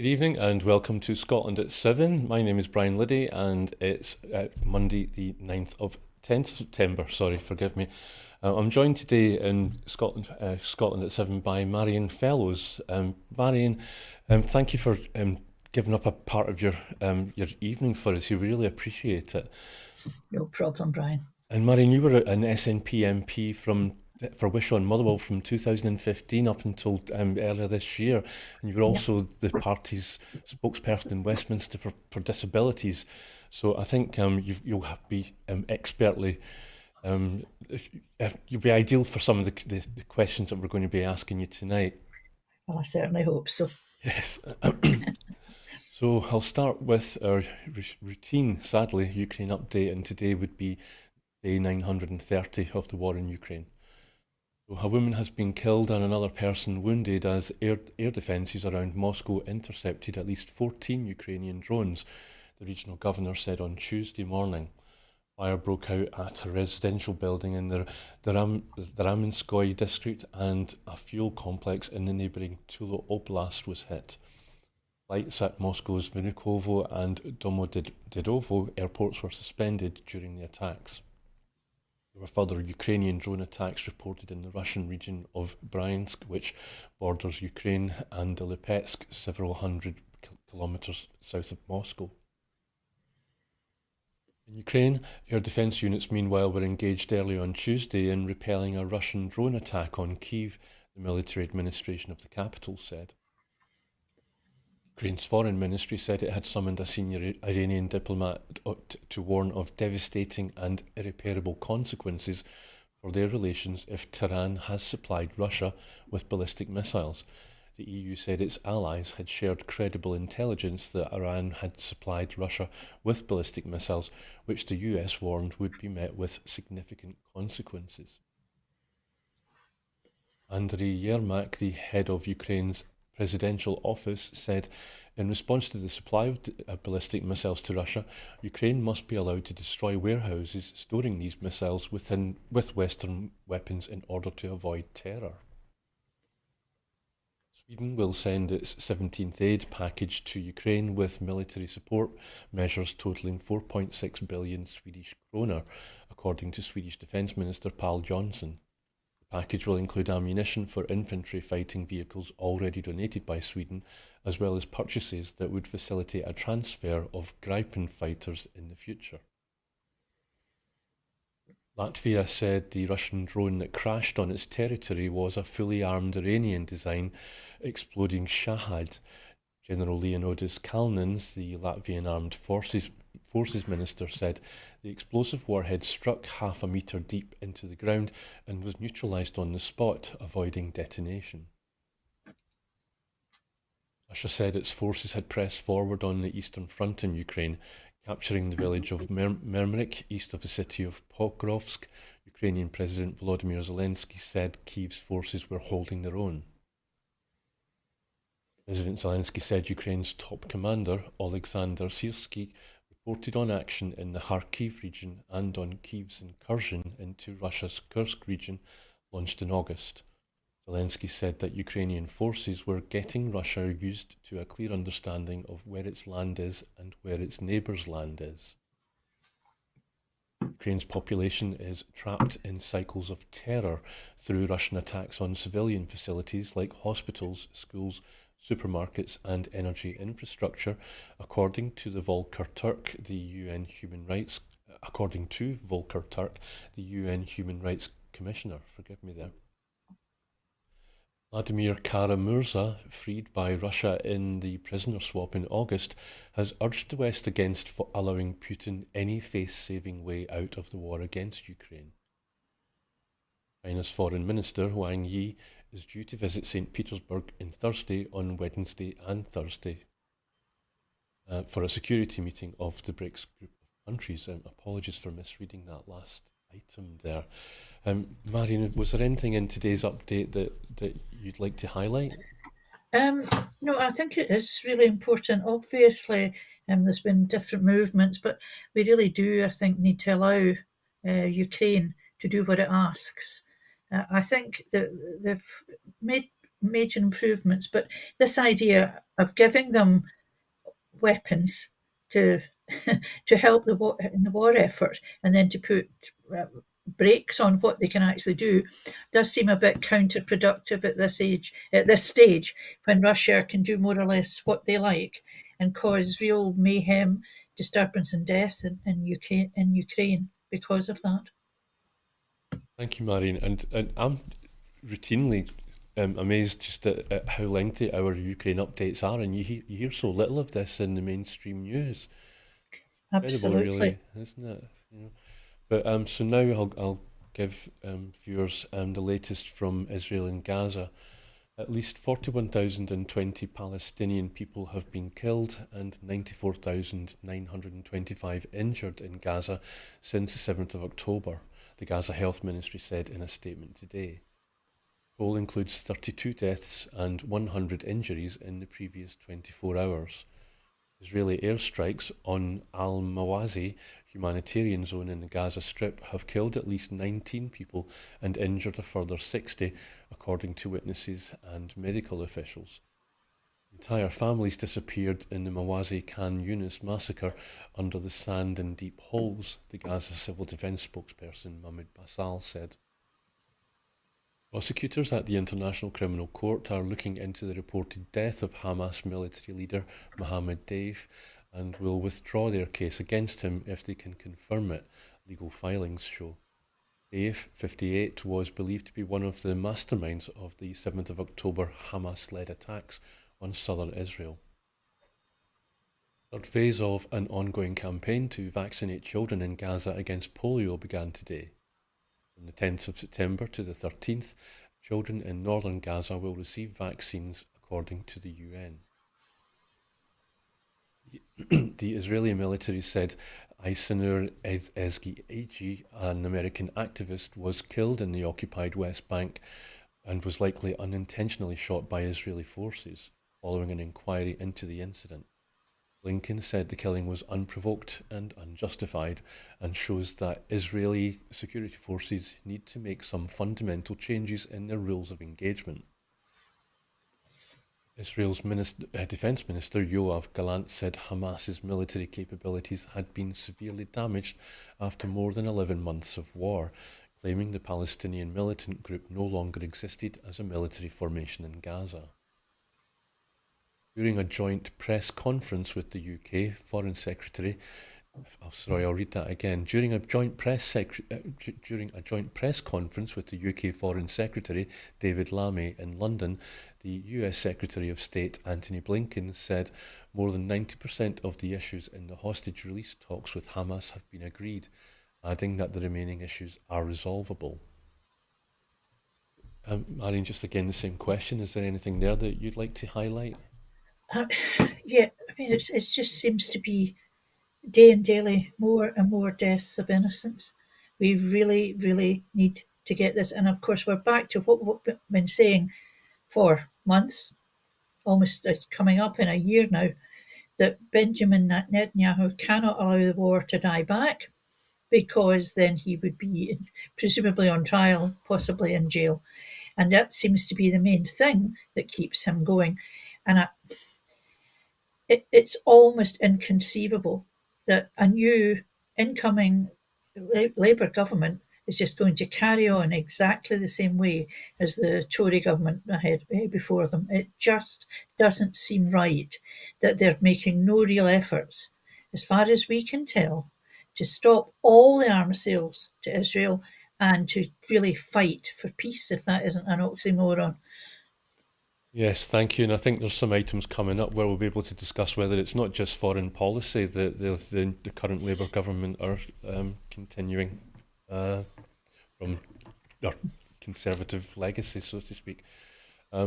Good evening and welcome to Scotland at 7. My name is Brian Liddy and it's Monday the 10th of September, sorry, forgive me. I'm joined today in Scotland at 7 by Marion Fellows. Marion, thank you for giving up a part of your evening for us. We really appreciate it. No problem, Brian. And Marion, you were an SNP MP for Wishaw and Motherwell from 2015 up until earlier this year, and you were Yeah, also the party's spokesperson in Westminster for disabilities. So I think you'll be expertly um, you'll be ideal for some of the questions that we're going to be asking you tonight. well, I certainly hope so. Yes. So I'll start with our routine, sadly, Ukraine update, and today would be day 930 of the war in Ukraine. So a woman has been killed and another person wounded as air defences around Moscow intercepted at least 14 Ukrainian drones, the regional governor said on Tuesday morning. Fire broke out at a residential building in the Ramenskoye district, and a fuel complex in the neighbouring Tula Oblast was hit. Flights at Moscow's Vnukovo and Domodedovo airports were suspended during the attacks. There were further Ukrainian drone attacks reported in the Russian region of Bryansk, which borders Ukraine, and Lipetsk, several hundred kilometres south of Moscow. In Ukraine, air defence units meanwhile were engaged early on Tuesday in repelling a Russian drone attack on Kyiv, the military administration of the capital said. Ukraine's foreign ministry said it had summoned a senior Iranian diplomat to warn of devastating and irreparable consequences for their relations if Tehran has supplied Russia with ballistic missiles. The EU said its allies had shared credible intelligence that Iran had supplied Russia with ballistic missiles, which the US warned would be met with significant consequences. Andriy Yermak, the head of Ukraine's presidential office, said in response to the supply of ballistic missiles to Russia, Ukraine must be allowed to destroy warehouses storing these missiles with Western weapons in order to avoid terror. Sweden will send its 17th aid package to Ukraine with military support measures totalling 4.6 billion Swedish kroner, according to Swedish Defence Minister Pal Johnson. The package will include ammunition for infantry fighting vehicles already donated by Sweden, as well as purchases that would facilitate a transfer of Gripen fighters in the future. Latvia said the Russian drone that crashed on its territory was a fully armed Iranian design, exploding Shahad. General Leonidas Kalnins, the Latvian Armed Forces Minister, said the explosive warhead struck half a metre deep into the ground and was neutralised on the spot, avoiding detonation. Russia said its forces had pressed forward on the eastern front in Ukraine, capturing the village of Mermerik, east of the city of Pokrovsk. Ukrainian President Volodymyr Zelensky said Kyiv's forces were holding their own. President Zelensky said Ukraine's top commander, Oleksandr Syrsky, reported on action in the Kharkiv region and on Kyiv's incursion into Russia's Kursk region, launched in August. Zelensky said that Ukrainian forces were getting Russia used to a clear understanding of where its land is and where its neighbours' land is. Ukraine's population is trapped in cycles of terror through Russian attacks on civilian facilities like hospitals, schools, supermarkets and energy infrastructure, according to Volker Turk, the UN Human Rights Commissioner. Forgive me there. Vladimir Kara-Murza, freed by Russia in the prisoner swap in August, has urged the West against allowing Putin any face-saving way out of the war against Ukraine. China's Foreign Minister Wang Yi is due to visit St. Petersburg on Wednesday and Thursday for a security meeting of the BRICS group of countries. Apologies for misreading that last item there. Marion, was there anything in today's update that you'd like to highlight? Um, no, I think it is really important. Obviously, there's been different movements, but we really do, I think, need to allow Ukraine to do what it asks. I think that they've made major improvements, but this idea of giving them weapons to to help in the war effort, and then to put brakes on what they can actually do, does seem a bit counterproductive at this stage, when Russia can do more or less what they like and cause real mayhem, disturbance, and death in Ukraine because of that. Thank you, Marion. And I'm routinely amazed just at how lengthy our Ukraine updates are, and you hear so little of this in the mainstream news. Incredible, Absolutely. really, isn't it? You know. But so now I'll give viewers the latest from Israel and Gaza. At least 41,020 Palestinian people have been killed and 94,925 injured in Gaza since the 7th of October, the Gaza Health Ministry said in a statement today. The toll includes 32 deaths and 100 injuries in the previous 24 hours. Israeli airstrikes on al-Mawazi humanitarian zone in the Gaza Strip have killed at least 19 people and injured a further 60, according to witnesses and medical officials. Entire families disappeared in the Mawazi Khan Yunis massacre under the sand and deep holes, the Gaza Civil Defence spokesperson Mahmoud Basal said. Prosecutors at the International Criminal Court are looking into the reported death of Hamas military leader Mohammed Deif and will withdraw their case against him if they can confirm it, legal filings show. Deif, 58, was believed to be one of the masterminds of the 7th of October Hamas-led attacks on southern Israel. The third phase of an ongoing campaign to vaccinate children in Gaza against polio began today. From the 10th of September to the 13th, children in northern Gaza will receive vaccines according to the UN. The Israeli military said Aysenur Ezgi, an American activist, was killed in the occupied West Bank and was likely unintentionally shot by Israeli forces, following an inquiry into the incident. Blinken said the killing was unprovoked and unjustified and shows that Israeli security forces need to make some fundamental changes in their rules of engagement. Israel's Defense Minister Yoav Gallant said Hamas's military capabilities had been severely damaged after more than 11 months of war, claiming the Palestinian militant group no longer existed as a military formation in Gaza. During a joint press conference with the UK Foreign Secretary, I'll read that again. During a joint press conference with the UK Foreign Secretary David Lammy in London, the US Secretary of State Antony Blinken said more than 90% of the issues in the hostage release talks with Hamas have been agreed, adding that the remaining issues are resolvable. Marion, just again the same question. Is there anything there that you'd like to highlight? Yeah, I mean, it just seems to be day and daily more and more deaths of innocents. We really, really need to get this. And of course, we're back to what we've been saying for months, almost coming up in a year now, that Benjamin Netanyahu cannot allow the war to die back, because then he would be presumably on trial, possibly in jail. And that seems to be the main thing that keeps him going. And it's almost inconceivable that a new incoming Labour government is just going to carry on exactly the same way as the Tory government ahead before them. It just doesn't seem right that they're making no real efforts, as far as we can tell, to stop all the arms sales to Israel and to really fight for peace, if that isn't an oxymoron. Yes, thank you. And I think there's some items coming up where we'll be able to discuss whether it's not just foreign policy that the current Labour government are continuing from their Conservative legacy, so to speak.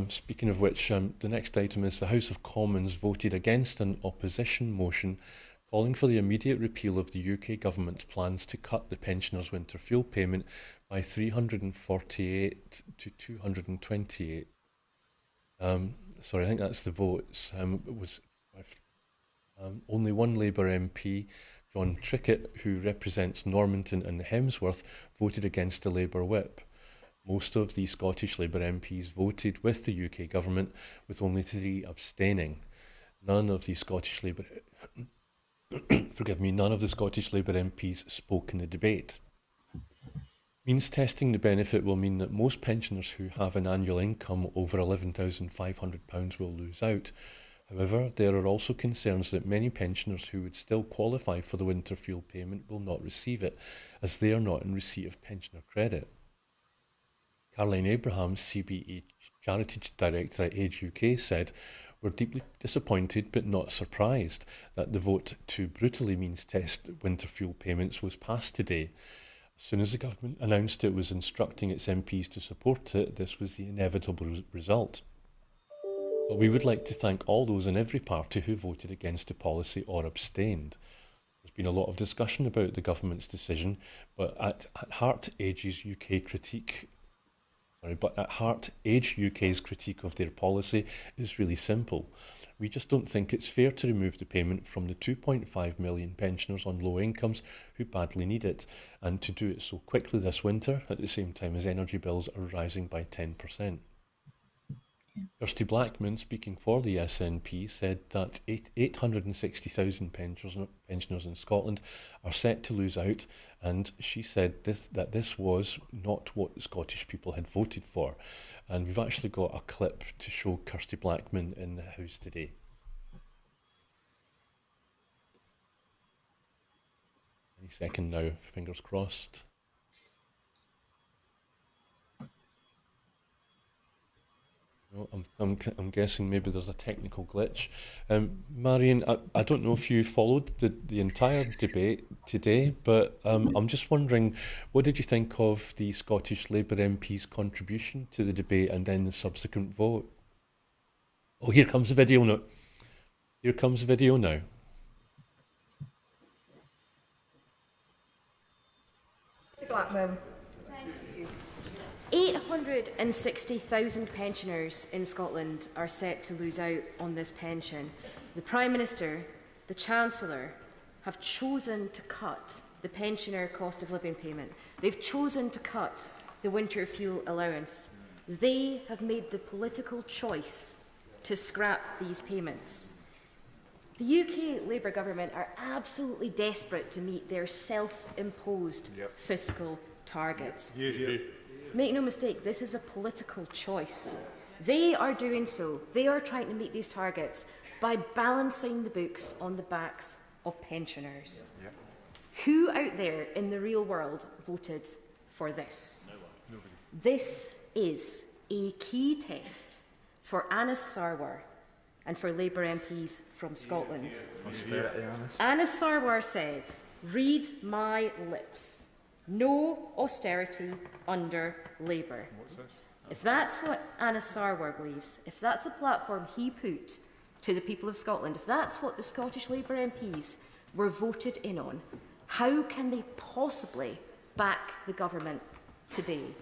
Speaking of which, the next item is the House of Commons voted against an opposition motion calling for the immediate repeal of the UK government's plans to cut the pensioners' winter fuel payment by 348 to 228. Sorry, I think that's the votes. It was only one Labour MP, John Trickett, who represents Normanton and Hemsworth, voted against the Labour whip. Most of the Scottish Labour MPs voted with the UK government, with only 3 abstaining. None of the Scottish Labour none of the Scottish Labour MPs spoke in the debate. Means testing the benefit will mean that most pensioners who have an annual income over £11,500 will lose out. However, there are also concerns that many pensioners who would still qualify for the winter fuel payment will not receive it, as they are not in receipt of pensioner credit. Caroline Abrahams, CBE Charity Director at Age UK, said, "We're deeply disappointed but not surprised that the vote to brutally means test winter fuel payments was passed today. As soon as the government announced it was instructing its MPs to support it, this was the inevitable result. But we would like to thank all those in every party who voted against the policy or abstained. There's been a lot of discussion about the government's decision, but at heart, Age UK's critique of their policy is really simple. We just don't think it's fair to remove the payment from the 2.5 million pensioners on low incomes who badly need it, and to do it so quickly this winter at the same time as energy bills are rising by 10%. Kirsty Blackman, speaking for the SNP, said that 860,000 pensioners in Scotland are set to lose out, and she said that this was not what the Scottish people had voted for. And we've actually got a clip to show Kirsty Blackman in the House today. Any second now, fingers crossed. I'm guessing maybe there's a technical glitch. Marion, I don't know if you followed the entire debate today, but I'm just wondering, what did you think of the Scottish Labour MP's contribution to the debate and then the subsequent vote? Oh, here comes the video now. Here comes the video now. Blackman. 860,000 pensioners in Scotland are set to lose out on this pension. The Prime Minister, the Chancellor, have chosen to cut the pensioner cost of living payment. They've chosen to cut the winter fuel allowance. They have made the political choice to scrap these payments. The UK Labour government are absolutely desperate to meet their self-imposed fiscal targets. Make no mistake, this is a political choice. They are doing so. They are trying to meet these targets by balancing the books on the backs of pensioners. Yep. Who out there in the real world voted for this? No one. Nobody. This is a key test for Anas Sarwar and for Labour MPs from Scotland. Anas Sarwar said, "Read my lips. No austerity under Labour." What's this? If that's what Anas Sarwar believes, if that's the platform he put to the people of Scotland, if that's what the Scottish Labour MPs were voted in on, how can they possibly back the government today?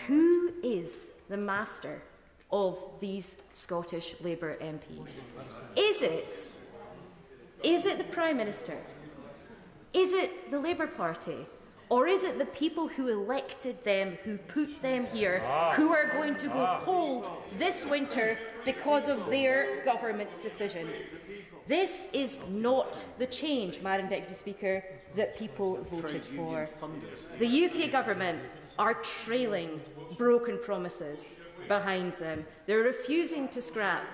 Who is the master of these Scottish Labour MPs? Is it the Prime Minister? Is it the Labour Party? Or is it the people who elected them, who put them here, who are going to go cold this winter because of their government's decisions? This is not the change, Madam Deputy Speaker, that people voted for. The UK government are trailing broken promises behind them. They're refusing to scrap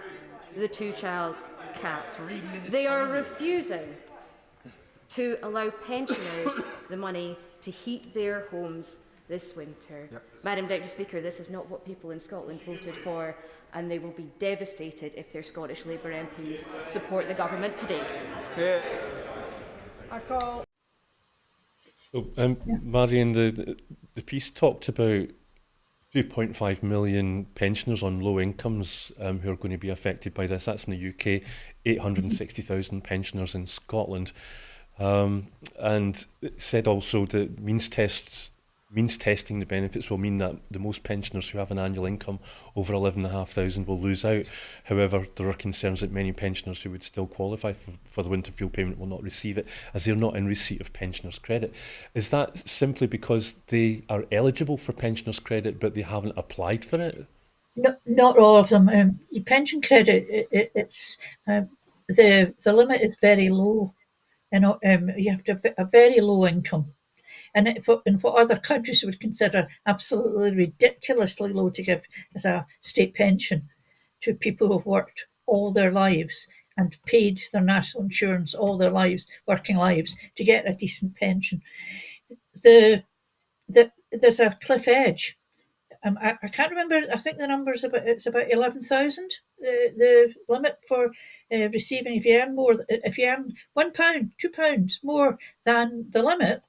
the two-child cap. They are refusing to allow pensioners the money to heat their homes this winter. Madam Deputy Speaker, this is not what people in Scotland voted for, and they will be devastated if their Scottish Labour MPs support the government today. I call. So, Marion, the piece talked about 2.5 million pensioners on low incomes who are going to be affected by this. That's in the UK, 860,000 pensioners in Scotland. And it said also that means means testing the benefits will mean that the most pensioners who have an annual income over 11,500 will lose out. However, there are concerns that many pensioners who would still qualify for the winter fuel payment will not receive it, as they're not in receipt of pensioners' credit. Is that simply because they are eligible for pensioners' credit but they haven't applied for it? No, not all of them. Your pension credit, it's the limit is very low, and you have to have a very low income. And what other countries would consider absolutely ridiculously low to give as a state pension to people who've worked all their lives and paid their national insurance all their lives, working lives, to get a decent pension. There's a cliff edge. I can't remember. I think the number is about 11,000. The limit for receiving, if you earn £1, £2 more than the limit,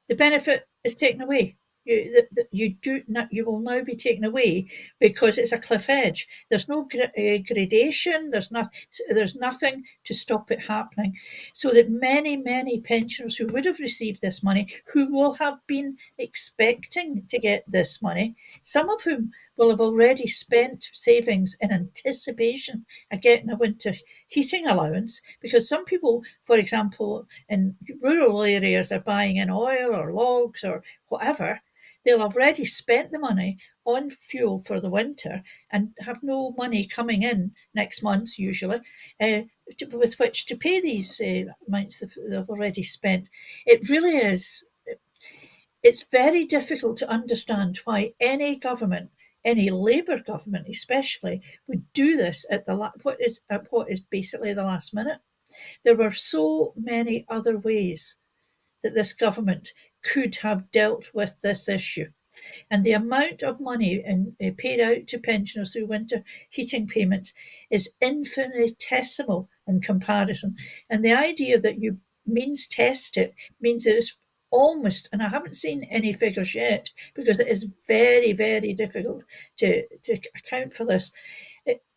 the benefit is taken away. You will now be taken away because it's a cliff edge. There's no gradation. There's nothing to stop it happening. So that many pensioners who would have received this money, who will have been expecting to get this money, some of whom will have already spent savings in anticipation of getting a winter heating allowance, because some people, for example, in rural areas are buying in oil or logs or whatever. They'll have already spent the money on fuel for the winter and have no money coming in next month, usually, with which to pay these amounts they've already spent. It really is. It's very difficult to understand why any government, any Labour government especially, would do this at what is basically the last minute. There were so many other ways that this government could have dealt with this issue. And the amount of money paid out to pensioners through winter heating payments is infinitesimal in comparison. And the idea that you means test it means that it's almost, and I haven't seen any figures yet, because it is very, very difficult to account for this.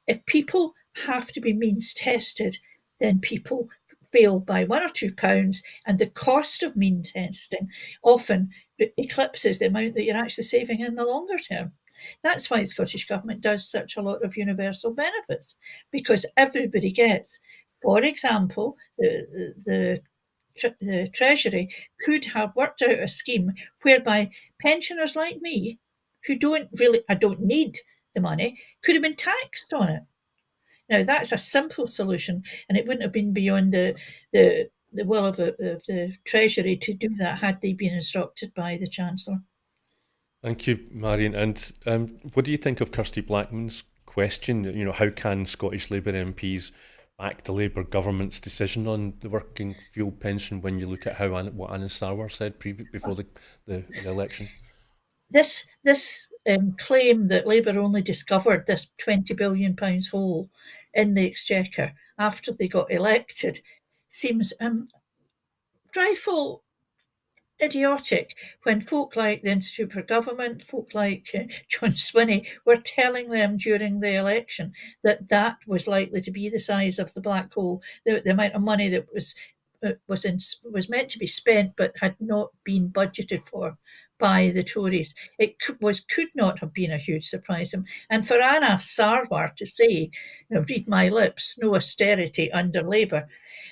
If people have to be means tested, then people fail by £1 or £2, and the cost of mean testing often eclipses the amount that you're actually saving in the longer term. That's why the Scottish Government does such a lot of universal benefits, because everybody gets. For example, the Treasury could have worked out a scheme whereby pensioners like me, who I don't need the money, could have been taxed on it. Now, that's a simple solution, and it wouldn't have been beyond the will of the Treasury to do that had they been instructed by the Chancellor. Thank you, Marion. And what do you think of Kirsty Blackman's question? How can Scottish Labour MPs back the Labour government's decision on the working fuel pension when you look at what Anna Starwer said before the election? This claim that Labour only discovered this £20 billion hole in the Exchequer after they got elected seems trifle idiotic, when folk like the Institute for Government, folk like John Swinney, were telling them during the election that was likely to be the size of the black hole, the amount of money that was meant to be spent but had not been budgeted for by the Tories. It could not have been a huge surprise to them. And for Anna Sarwar to say, read my lips, no austerity under Labour,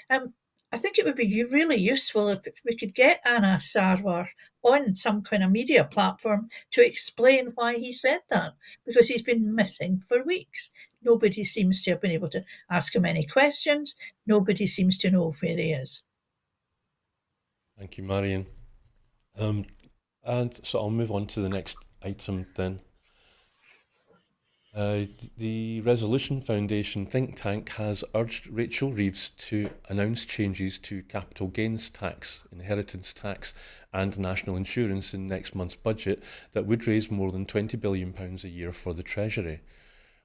I think it would be really useful if we could get Anna Sarwar on some kind of media platform to explain why he said that, because he's been missing for weeks. Nobody seems to have been able to ask him any questions. Nobody seems to know where he is. Thank you, Marion. And so I'll move on to the next item then. The Resolution Foundation think tank has urged Rachel Reeves to announce changes to capital gains tax, inheritance tax and national insurance in next month's budget that would raise more than £20 billion a year for the Treasury.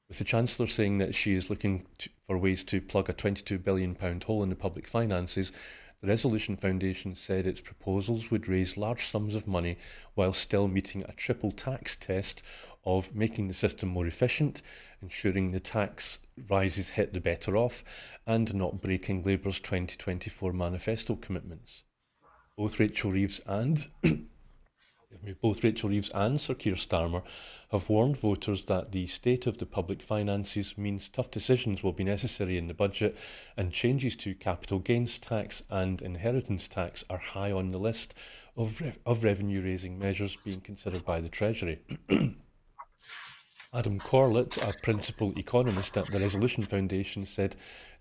With the Chancellor saying that she is looking for ways to plug a £22 billion hole in the public finances, the Resolution Foundation said its proposals would raise large sums of money while still meeting a triple tax test of making the system more efficient, ensuring the tax rises hit the better off, and not breaking Labour's 2024 manifesto commitments. Both Rachel Reeves and Both Rachel Reeves and Sir Keir Starmer have warned voters that the state of the public finances means tough decisions will be necessary in the budget, and changes to capital gains tax and inheritance tax are high on the list of revenue-raising measures being considered by the Treasury. Adam Corlett, a principal economist at the Resolution Foundation, said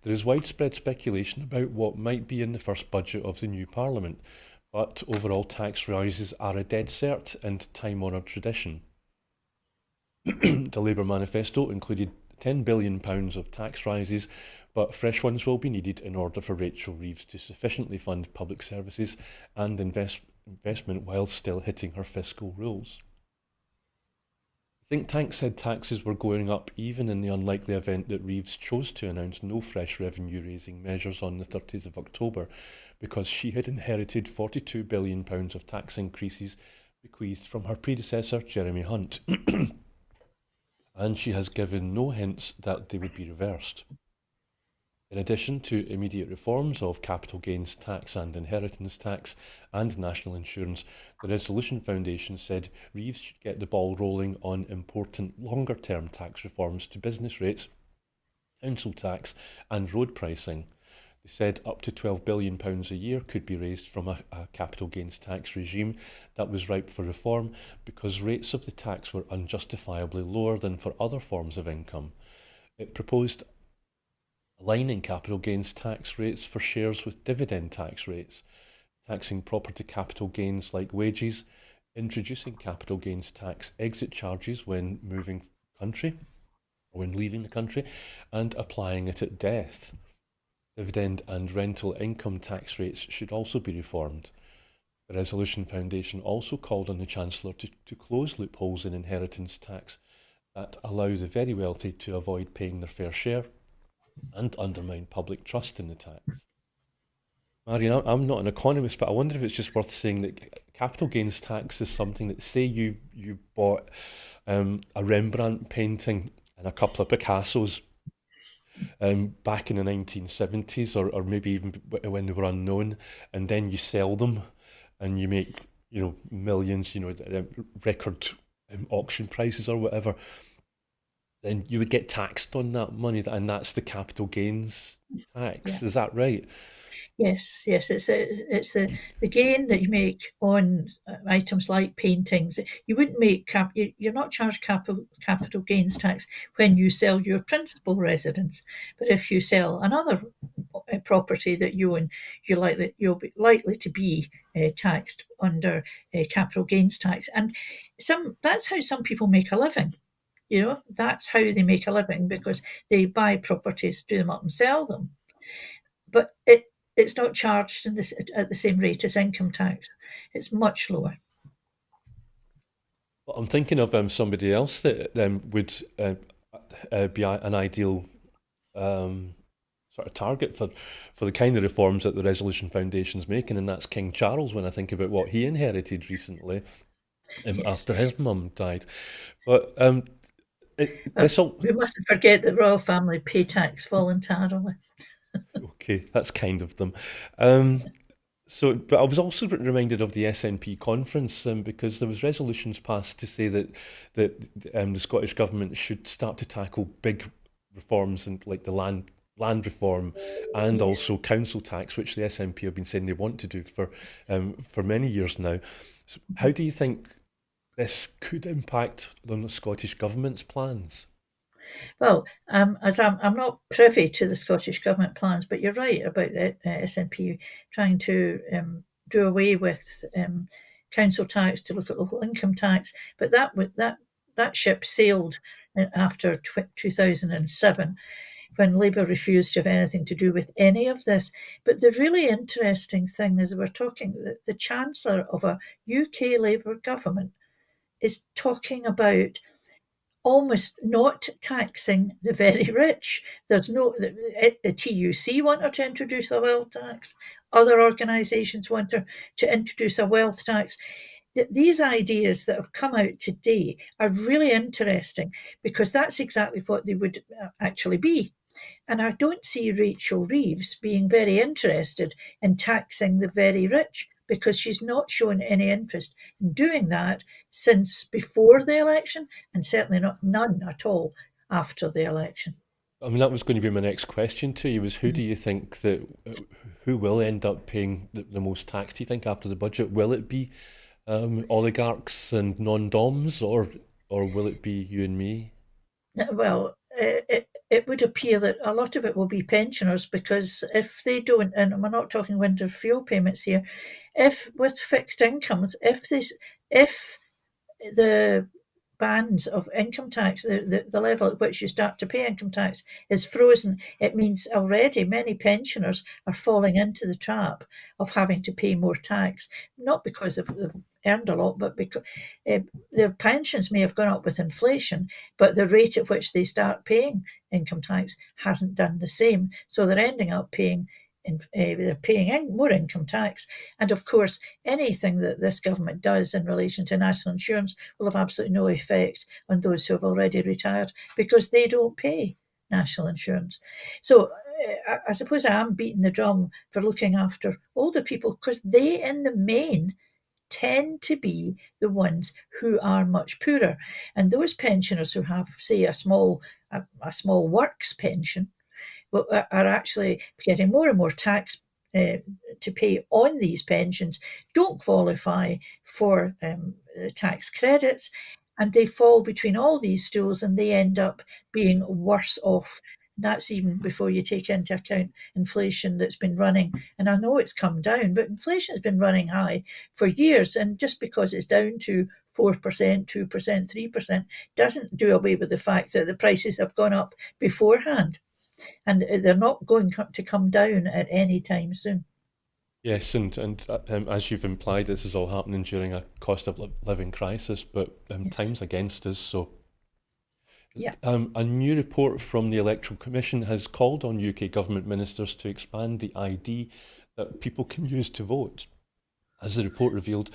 there is widespread speculation about what might be in the first budget of the new Parliament, but overall tax rises are a dead cert and time-honoured tradition. The Labour manifesto included £10 billion of tax rises, but fresh ones will be needed in order for Rachel Reeves to sufficiently fund public services and investment while still hitting her fiscal rules. Think tanks said taxes were going up even in the unlikely event that Reeves chose to announce no fresh revenue-raising measures on the 30th of October, because she had inherited £42 billion of tax increases bequeathed from her predecessor, Jeremy Hunt, and she has given no hints that they would be reversed. In addition to immediate reforms of capital gains tax and inheritance tax and national insurance, the Resolution Foundation said Reeves should get the ball rolling on important longer-term tax reforms to business rates, council tax and road pricing. They said up to £12 billion a year could be raised from a capital gains tax regime that was ripe for reform because rates of the tax were unjustifiably lower than for other forms of income. It proposed aligning capital gains tax rates for shares with dividend tax rates, taxing property capital gains like wages, introducing capital gains tax exit charges when moving country or when leaving the country, and applying it at death. Dividend and rental income tax rates should also be reformed. The Resolution Foundation also called on the Chancellor to close loopholes in inheritance tax that allow the very wealthy to avoid paying their fair share and undermine public trust in the tax. Marion, I'm not an economist, but I wonder if it's just worth saying that capital gains tax is something that, say you bought a Rembrandt painting and a couple of Picassos back in the 1970s, or maybe even when they were unknown, and then you sell them and you make millions, record auction prices or whatever, then you would get taxed on that money, and that's the capital gains tax. Yeah. Is that right? Yes. It's the gain that you make on items like paintings. You wouldn't make you're not charged capital gains tax when you sell your principal residence, but if you sell another property that you own, you'll be likely to be taxed under capital gains tax, and that's how some people make a living. That's how they make a living, because they buy properties, do them up and sell them. But it's not charged at the same rate as income tax. It's much lower. Well, I'm thinking of somebody else that would be an ideal sort of target for the kind of reforms that the Resolution Foundation's making, and that's King Charles, when I think about what he inherited recently after his mum died. But we mustn't forget that the royal family pay tax voluntarily. Okay, that's kind of them. But I was also reminded of the SNP conference because there was resolutions passed to say that the Scottish Government should start to tackle big reforms and like the land reform and also council tax, which the SNP have been saying they want to do for many years now. So how do you think this could impact on the Scottish Government's plans? Well, as I'm not privy to the Scottish Government plans, but you're right about the SNP trying to do away with council tax to look at local income tax, but that ship sailed after 2007, when Labour refused to have anything to do with any of this. But the really interesting thing is we're talking that the Chancellor of a UK Labour government is talking about almost not taxing the very rich. There's the TUC wanted to introduce a wealth tax. Other organisations want to introduce a wealth tax. These ideas that have come out today are really interesting, because that's exactly what they would actually be. And I don't see Rachel Reeves being very interested in taxing the very rich, because she's not shown any interest in doing that since before the election, and certainly none at all after the election. I mean, that was going to be my next question to you, was who do you think that, who will end up paying the most tax, do you think, after the budget? Will it be oligarchs and non-doms, or will it be you and me? Well, it would appear that a lot of it will be pensioners, because if they don't, and we're not talking winter fuel payments here, if with fixed incomes, if the bands of income tax, the level at which you start to pay income tax is frozen, it means already many pensioners are falling into the trap of having to pay more tax, not because they've earned a lot, but because their pensions may have gone up with inflation, but the rate at which they start paying income tax hasn't done the same. So they're ending up paying more income tax. And of course, anything that this government does in relation to national insurance will have absolutely no effect on those who have already retired, because they don't pay national insurance. So I suppose I am beating the drum for looking after older people, because they, in the main, tend to be the ones who are much poorer. And those pensioners who have, say, a small works pension, are actually getting more and more tax to pay on these pensions, don't qualify for tax credits, and they fall between all these stools, and they end up being worse off. That's even before you take into account inflation that's been running. And I know it's come down, but inflation has been running high for years. And just because it's down to 4%, 2%, 3% doesn't do away with the fact that the prices have gone up beforehand. And they're not going to come down at any time soon. Yes, and as you've implied, this is all happening during a cost of living crisis, but time's against us. So, Yeah. A new report from the Electoral Commission has called on UK government ministers to expand the ID that people can use to vote. As the report revealed,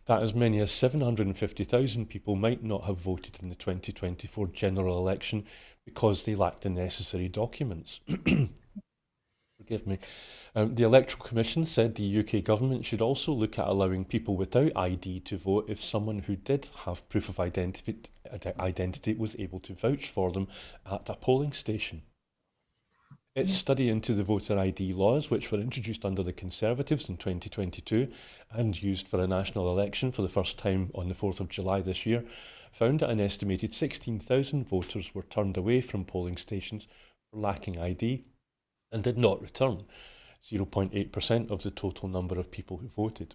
that as many as 750,000 people might not have voted in the 2024 general election because they lacked the necessary documents. Forgive me. The Electoral Commission said the UK government should also look at allowing people without ID to vote if someone who did have proof of identity was able to vouch for them at a polling station. Its study into the voter ID laws, which were introduced under the Conservatives in 2022 and used for a national election for the first time on the 4th of July this year, found that an estimated 16,000 voters were turned away from polling stations for lacking ID and did not return, 0.8% of the total number of people who voted.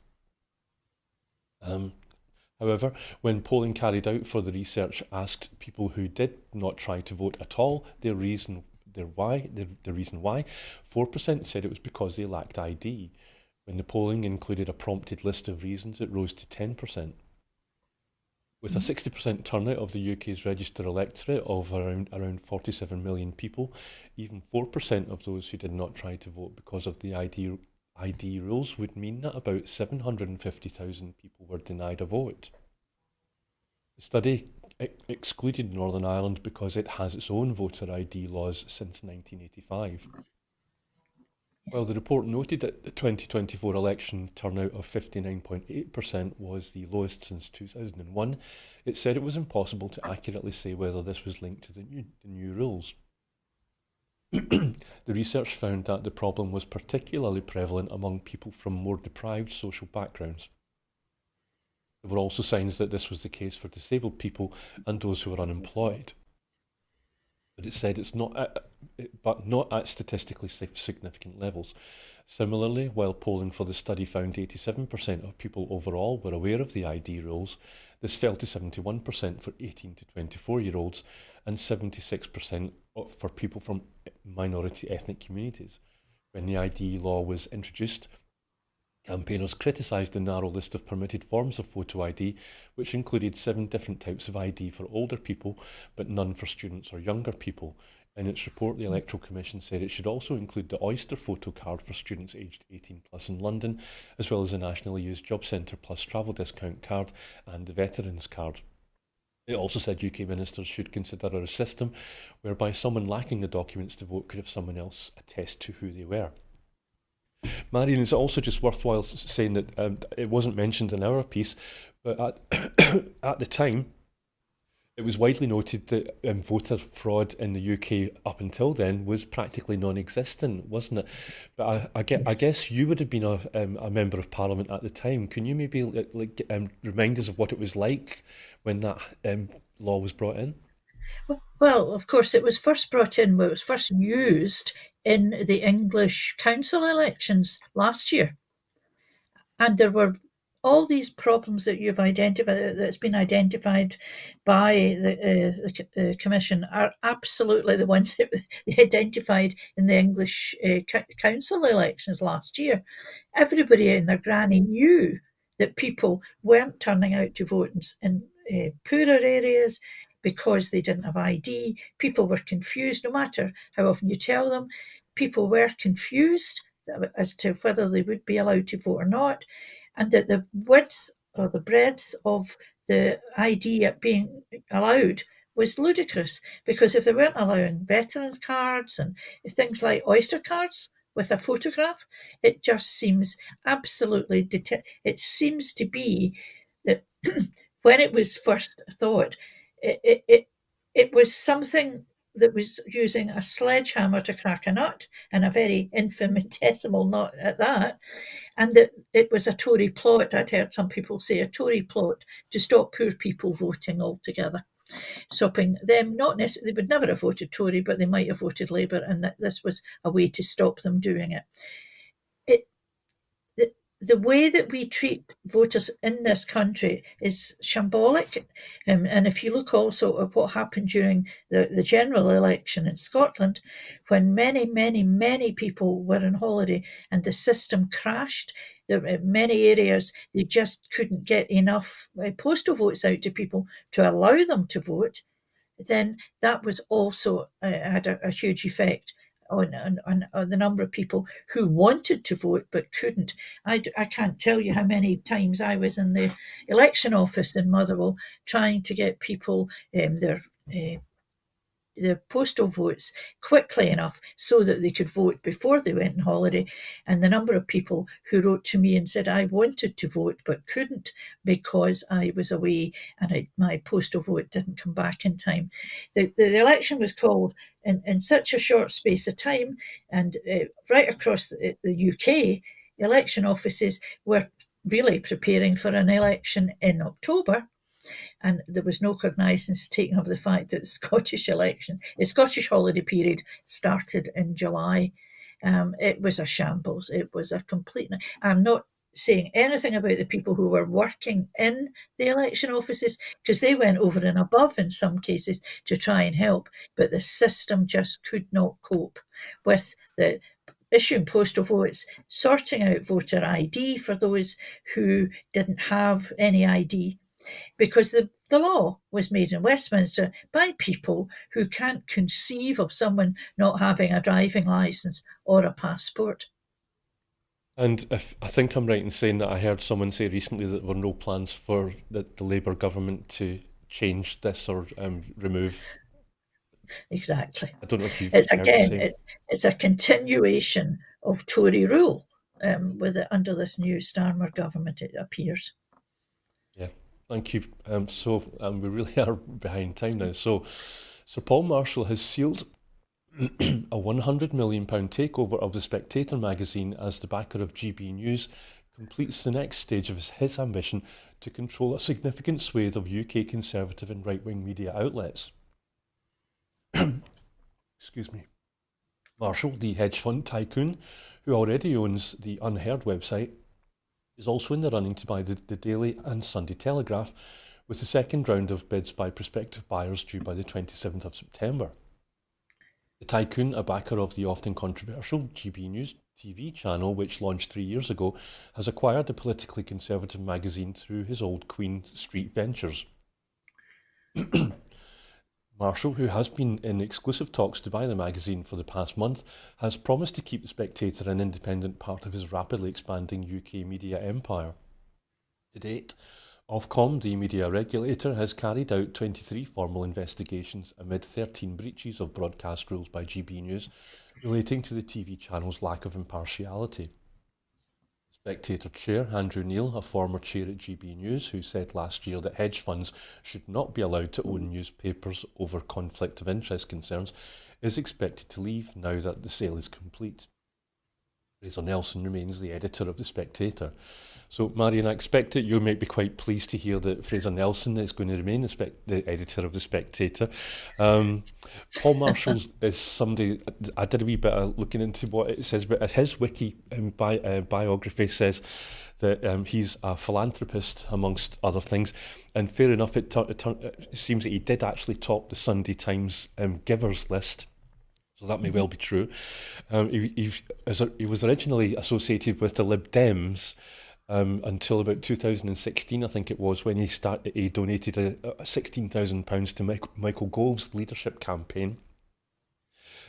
However, when polling carried out for the research asked people who did not try to vote at all the reason why, 4% said it was because they lacked ID. When the polling included a prompted list of reasons, it rose to 10%. With a 60% turnout of the UK's registered electorate of around 47 million people, even 4% of those who did not try to vote because of the ID rules would mean that about 750,000 people were denied a vote. The study excluded Northern Ireland because it has its own voter ID laws since 1985. While the report noted that the 2024 election turnout of 59.8% was the lowest since 2001, it said it was impossible to accurately say whether this was linked to the new rules. The research found that the problem was particularly prevalent among people from more deprived social backgrounds. There were also signs that this was the case for disabled people and those who were unemployed. But it said it's not at statistically significant levels. Similarly, while polling for the study found 87% of people overall were aware of the ID rules, this fell to 71% for 18 to 24-year-olds and 76% for people from minority ethnic communities. When the ID law was introduced, campaigners criticised the narrow list of permitted forms of photo ID, which included 7 different types of ID for older people, but none for students or younger people. In its report, the Electoral Commission said it should also include the Oyster photo card for students aged 18 plus in London, as well as the nationally used Job Centre Plus travel discount card and the Veterans card. It also said UK ministers should consider a system whereby someone lacking the documents to vote could have someone else attest to who they were. Marion, it's also just worthwhile saying that it wasn't mentioned in our piece, but at the time, it was widely noted that voter fraud in the UK up until then was practically non-existent, wasn't it? But I Yes. guess you would have been a member of Parliament at the time. Can you maybe remind us of what it was like when that law was brought in? Well, of course, it was first brought in, well, it was first used in the English council elections last year. And there were all these problems that you've identified, that's been identified by the Commission, are absolutely the ones that they identified in the English council elections last year. Everybody and their granny knew that people weren't turning out to vote in poorer areas because they didn't have ID. People were confused, no matter how often you tell them. People were confused as to whether they would be allowed to vote or not, and that the width or the breadth of the ID being allowed was ludicrous, because if they weren't allowing veterans cards and things like Oyster cards with a photograph, it just seems absolutely it seems to be that when it was first thought, it was something that was using a sledgehammer to crack a nut, and a very infinitesimal nut at that, and that it was a Tory plot. I'd heard some people say a Tory plot to stop poor people voting altogether, stopping them, not necessarily, they would never have voted Tory, but they might have voted Labour, and that this was a way to stop them doing it. It the way that we treat voters in this country is shambolic. And if you look also at what happened during the general election in Scotland, when many, many, many people were on holiday and the system crashed, in many areas they just couldn't get enough postal votes out to people to allow them to vote, then that was also had a huge effect on the number of people who wanted to vote but couldn't. I can't tell you how many times I was in the election office in Motherwell trying to get people the postal votes quickly enough so that they could vote before they went on holiday. And the number of people who wrote to me and said I wanted to vote but couldn't because I was away and my postal vote didn't come back in time. The election was called in such a short space of time, and right across the UK, election offices were really preparing for an election in October, and there was no cognizance taken of the fact that the Scottish holiday period started in July. It was a shambles. It was a complete. I'm not saying anything about the people who were working in the election offices, because they went over and above in some cases to try and help, but the system just could not cope with the issuing postal votes, sorting out voter ID for those who didn't have any ID, because the law was made in Westminster by people who can't conceive of someone not having a driving licence or a passport. And if I think I'm right in saying that I heard someone say recently that there were no plans for the Labour government to change this or remove. Exactly. I don't know if you've It's heard the again, same. it's a continuation of Tory rule under this new Starmer government, it appears. Yeah, thank you. We really are behind time now. So, Sir Paul Marshall has sealed a £100 million takeover of The Spectator magazine as the backer of GB News completes the next stage of his ambition to control a significant swathe of UK conservative and right-wing media outlets. Excuse me. Marshall, the hedge fund tycoon, who already owns the Unheard website, is also in the running to buy the Daily and Sunday Telegraph, with the second round of bids by prospective buyers due by the 27th of September. The tycoon, a backer of the often controversial GB News TV channel, which launched 3 years ago, has acquired the politically conservative magazine through his old Queen Street ventures. Marshall, who has been in exclusive talks to buy the magazine for the past month, has promised to keep The Spectator an independent part of his rapidly expanding UK media empire. To date, Ofcom, the media regulator, has carried out 23 formal investigations amid 13 breaches of broadcast rules by GB News relating to the TV channel's lack of impartiality. Spectator chair Andrew Neil, a former chair at GB News, who said last year that hedge funds should not be allowed to own newspapers over conflict of interest concerns, is expected to leave now that the sale is complete. Fraser Nelson remains the editor of The Spectator. So, Marion, I expect that you might be quite pleased to hear that Fraser Nelson is going to remain the editor of The Spectator. Paul Marshall is somebody, I did a wee bit of looking into what it says, but his wiki biography says that he's a philanthropist, amongst other things. And fair enough, it seems that he did actually top the Sunday Times givers list. So that may well be true. He was originally associated with the Lib Dems until about 2016, I think it was, when he donated £16,000 to Michael Gove's leadership campaign.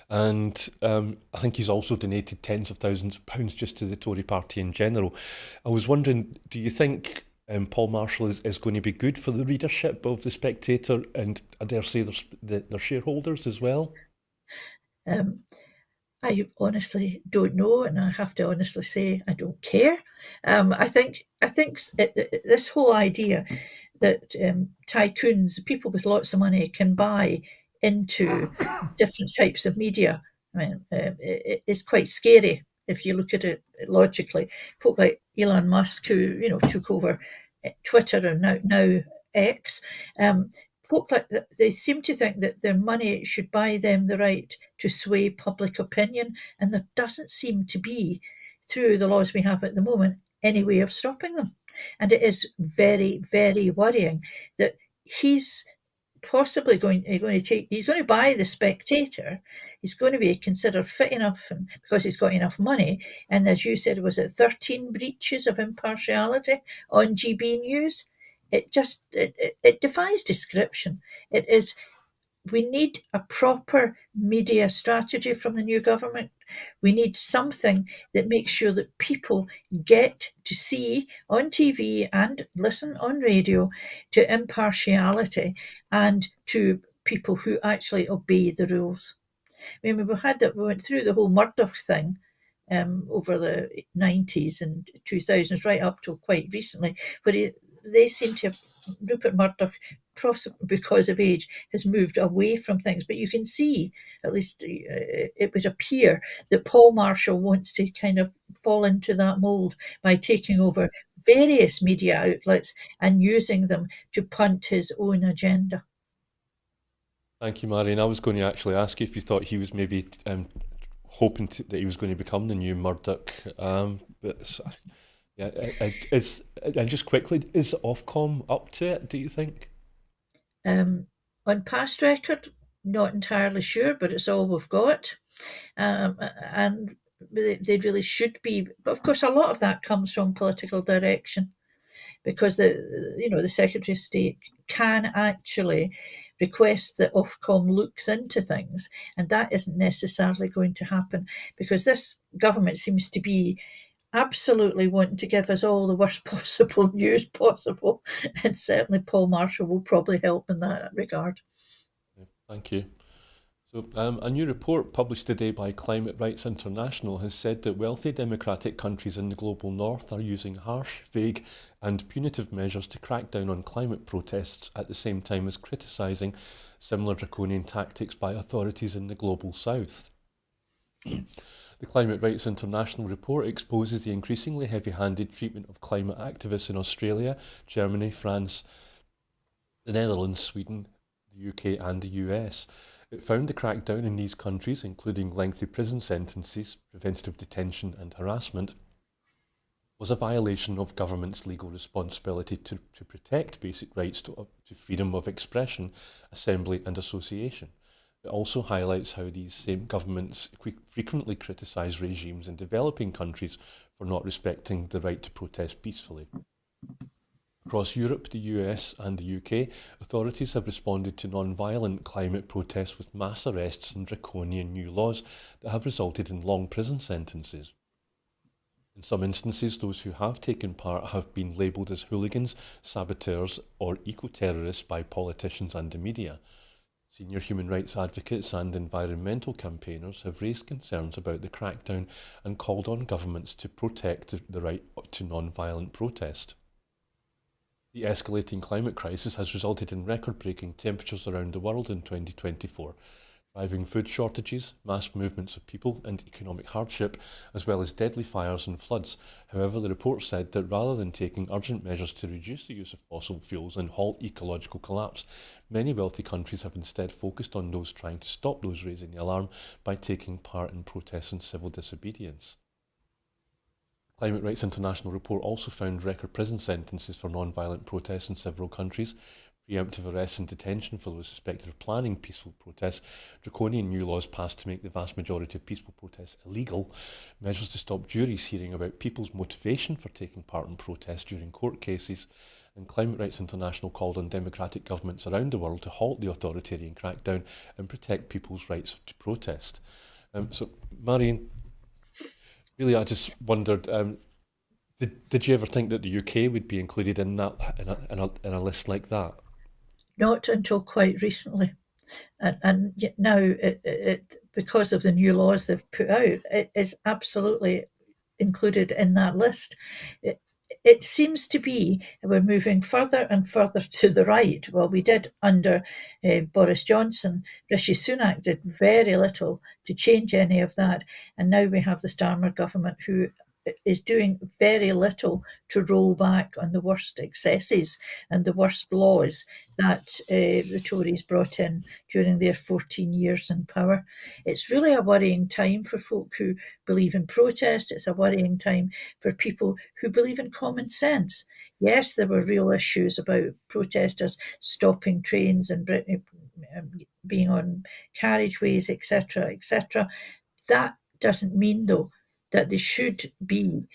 And I think he's also donated tens of thousands of pounds just to the Tory party in general. I was wondering, do you think Paul Marshall is going to be good for the readership of The Spectator and, I dare say, their shareholders as well? I honestly don't know, and I have to honestly say I don't care. I think this whole idea that tycoons, people with lots of money, can buy into different types of media, I mean, it is quite scary if you look at it logically. Folk like Elon Musk, who took over Twitter and now X, folk like that, they seem to think that their money should buy them the right to sway public opinion, and there doesn't seem to be, through the laws we have at the moment, any way of stopping them. And it is very, very worrying that he's possibly going to buy The Spectator. He's going to be considered fit enough, and because he's got enough money. And as you said, was it 13 breaches of impartiality on GB News? It defies description. We need a proper media strategy from the new government. We need something that makes sure that people get to see on TV and listen on radio to impartiality and to people who actually obey the rules. I mean, we went through the whole Murdoch thing over the 90s and 2000s, right up till quite recently, where they seem to have, Rupert Murdoch, because of age, has moved away from things. But you can see, at least it would appear, that Paul Marshall wants to kind of fall into that mould by taking over various media outlets and using them to punt his own agenda. Thank you, Marion. I was going to actually ask you if you thought he was maybe hoping that he was going to become the new Murdoch. Yeah, and just quickly, is Ofcom up to it, do you think? On past record, not entirely sure, but it's all we've got. And they really should be. But of course, a lot of that comes from political direction, because the Secretary of State can actually request that Ofcom looks into things, and that isn't necessarily going to happen, because this government seems to be absolutely wanting to give us all the worst possible news possible, and certainly Paul Marshall will probably help in that regard. Thank you. So, a new report published today by Climate Rights International has said that wealthy democratic countries in the global north are using harsh, vague and punitive measures to crack down on climate protests at the same time as criticising similar draconian tactics by authorities in the global south. The Climate Rights International report exposes the increasingly heavy-handed treatment of climate activists in Australia, Germany, France, the Netherlands, Sweden, the UK and the US. It found the crackdown in these countries, including lengthy prison sentences, preventative detention and harassment, was a violation of government's legal responsibility to protect basic rights to freedom of expression, assembly and association. It also highlights how these same governments frequently criticise regimes in developing countries for not respecting the right to protest peacefully. Across Europe, the US and the UK, authorities have responded to non-violent climate protests with mass arrests and draconian new laws that have resulted in long prison sentences. In some instances, those who have taken part have been labelled as hooligans, saboteurs or eco-terrorists by politicians and the media. Senior human rights advocates and environmental campaigners have raised concerns about the crackdown and called on governments to protect the right to non-violent protest. The escalating climate crisis has resulted in record-breaking temperatures around the world in 2024, driving food shortages, mass movements of people and economic hardship, as well as deadly fires and floods. However, the report said that rather than taking urgent measures to reduce the use of fossil fuels and halt ecological collapse, many wealthy countries have instead focused on those trying to stop those raising the alarm by taking part in protests and civil disobedience. The Climate Rights International report also found record prison sentences for non-violent protests in several countries, preemptive arrests and detention for those suspected of planning peaceful protests, draconian new laws passed to make the vast majority of peaceful protests illegal, measures to stop juries hearing about people's motivation for taking part in protests during court cases, and Climate Rights International called on democratic governments around the world to halt the authoritarian crackdown and protect people's rights to protest. So, Marion, really, I just wondered, did you ever think that the UK would be included in that in a list like that? Not until quite recently. And yet now, it because of the new laws they've put out, it is absolutely included in that list. It seems to be we're moving further and further to the right. Well, we did under Boris Johnson. Rishi Sunak did very little to change any of that. And now we have the Starmer government who is doing very little to roll back on the worst excesses and the worst laws that the Tories brought in during their 14 years in power. It's really a worrying time for folk who believe in protest. It's a worrying time for people who believe in common sense. Yes, there were real issues about protesters stopping trains and being on carriageways, etc., etc. That doesn't mean, though, that they should be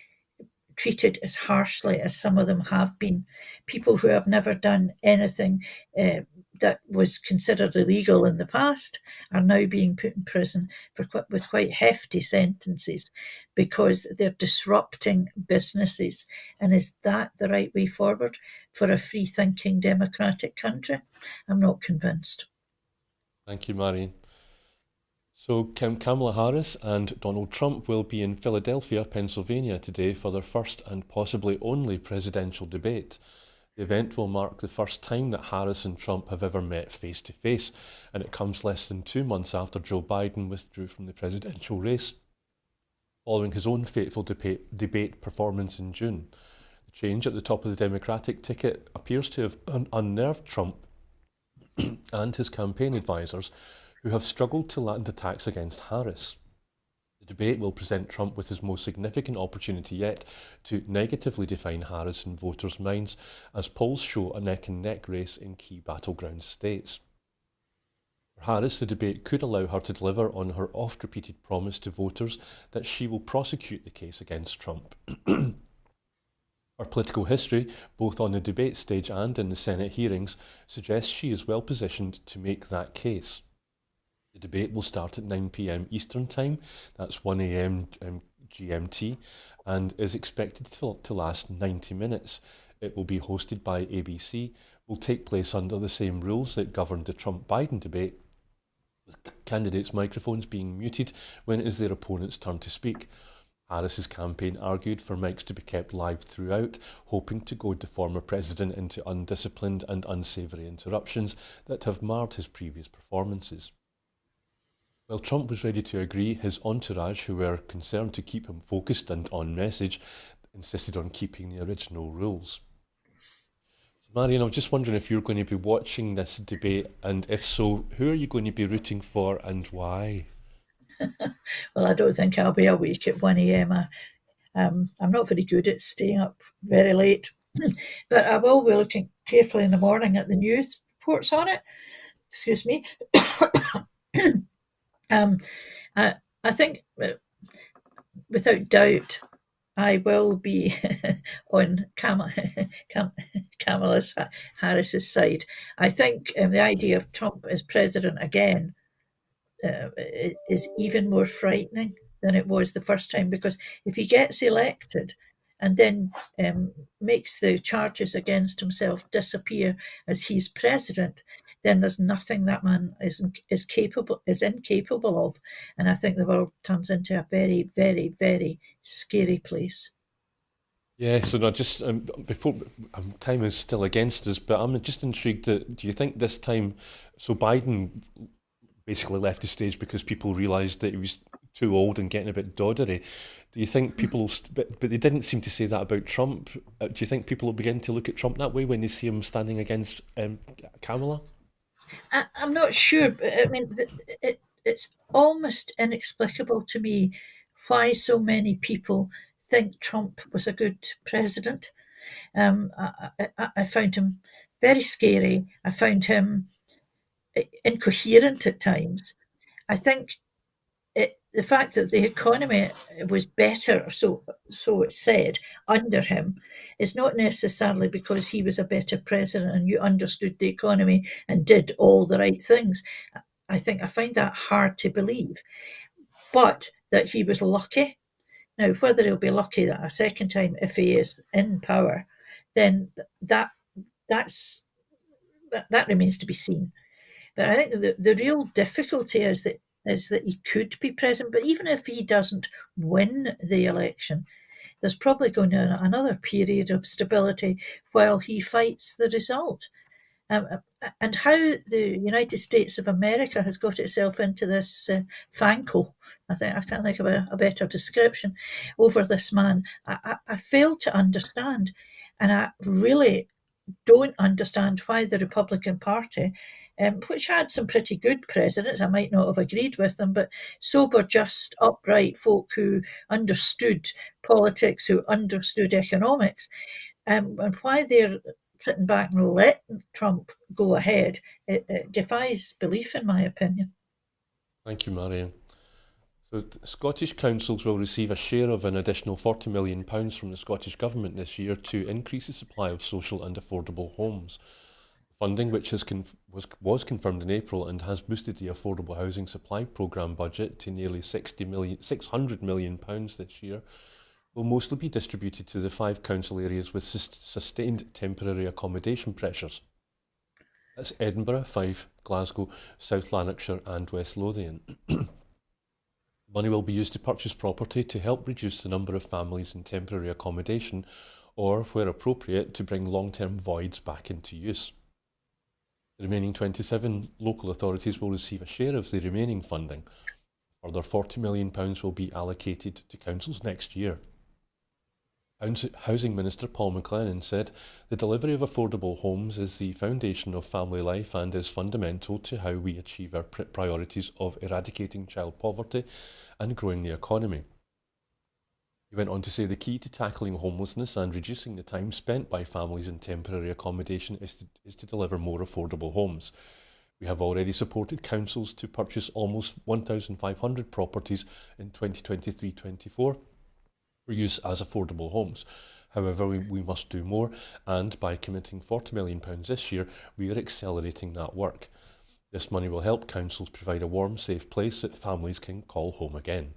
treated as harshly as some of them have been. People who have never done anything that was considered illegal in the past are now being put in prison with quite hefty sentences because they're disrupting businesses. And is that the right way forward for a free-thinking democratic country? I'm not convinced. Thank you, Marion. So Kamala Harris and Donald Trump will be in Philadelphia, Pennsylvania today for their first and possibly only presidential debate. The event will mark the first time that Harris and Trump have ever met face to face, and it comes less than 2 months after Joe Biden withdrew from the presidential race, following his own fateful debate performance in June. The change at the top of the Democratic ticket appears to have unnerved Trump and his campaign advisors, who have struggled to land attacks against Harris. The debate will present Trump with his most significant opportunity yet to negatively define Harris in voters' minds, as polls show a neck-and-neck race in key battleground states. For Harris, the debate could allow her to deliver on her oft-repeated promise to voters that she will prosecute the case against Trump. Her political history, both on the debate stage and in the Senate hearings, suggests she is well positioned to make that case. The debate will start at 9 p.m. Eastern Time, that's 1 a.m. GMT, and is expected to last 90 minutes. It will be hosted by ABC, will take place under the same rules that governed the Trump-Biden debate, with candidates' microphones being muted when it is their opponent's turn to speak. Harris's campaign argued for mics to be kept live throughout, hoping to goad the former president into undisciplined and unsavoury interruptions that have marred his previous performances. While Trump was ready to agree, his entourage, who were concerned to keep him focused and on message, insisted on keeping the original rules. Marion, I was just wondering if you're going to be watching this debate, and if so, who are you going to be rooting for and why? Well, I don't think I'll be awake at 1 a.m. I'm not very good at staying up very late, but I will be looking carefully in the morning at the news reports on it. Excuse me. I think, without doubt, I will be on Kamala Harris's side. I think the idea of Trump as president again is even more frightening than it was the first time, because if he gets elected and then makes the charges against himself disappear as he's president, then there's nothing that man is incapable of. And I think the world turns into a very, very, very scary place. Yes, and I just before time is still against us, but I'm just intrigued. Do you think this time, so Biden basically left the stage because people realised that he was too old and getting a bit doddery? Do you think people will, but they didn't seem to say that about Trump. Do you think people will begin to look at Trump that way when they see him standing against Kamala? I'm not sure, but I mean, it's almost inexplicable to me why so many people think Trump was a good president. I found him very scary. I found him incoherent at times. I think the fact that the economy was better, so it's said, under him, is not necessarily because he was a better president and you understood the economy and did all the right things. I find that hard to believe, but that he was lucky. Now, whether he'll be lucky a second time if he is in power, then that remains to be seen. But I think the real difficulty is that he could be president. But even if he doesn't win the election, there's probably going to be another period of stability while he fights the result. And how the United States of America has got itself into this fankle, I can't think of a better description, over this man, I fail to understand. And I really don't understand why the Republican Party, which had some pretty good presidents, I might not have agreed with them, but sober, just, upright folk who understood politics, who understood economics, and why they're sitting back and letting Trump go ahead, it defies belief, in my opinion. Thank you, Marion. So Scottish councils will receive a share of an additional £40 million from the Scottish Government this year to increase the supply of social and affordable homes. Funding, which was confirmed in April and has boosted the Affordable Housing Supply Programme budget to nearly £600 million this year, will mostly be distributed to the 5 council areas with sustained temporary accommodation pressures. That's Edinburgh, Fife, Glasgow, South Lanarkshire and West Lothian. Money will be used to purchase property to help reduce the number of families in temporary accommodation or, where appropriate, to bring long-term voids back into use. The remaining 27 local authorities will receive a share of the remaining funding. A further £40 million will be allocated to councils next year. Housing Minister Paul McLennan said the delivery of affordable homes is the foundation of family life and is fundamental to how we achieve our priorities of eradicating child poverty and growing the economy. He went on to say the key to tackling homelessness and reducing the time spent by families in temporary accommodation is to deliver more affordable homes. We have already supported councils to purchase almost 1,500 properties in 2023-24 for use as affordable homes. However, we must do more, and by committing £40 million this year, we are accelerating that work. This money will help councils provide a warm, safe place that families can call home again.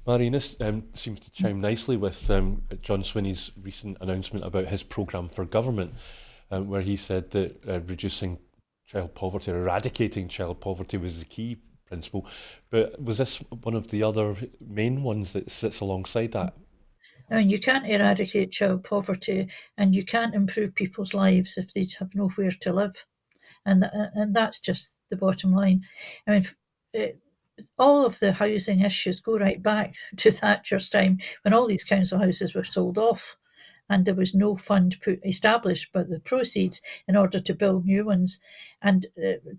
Marion, this seems to chime nicely with John Swinney's recent announcement about his programme for government, where he said that reducing child poverty, eradicating child poverty was the key principle. But was this one of the other main ones that sits alongside that? I mean, you can't eradicate child poverty and you can't improve people's lives if they have nowhere to live. And that's just the bottom line. I mean, all of the housing issues go right back to Thatcher's time when all these council houses were sold off and there was no fund established but the proceeds in order to build new ones. And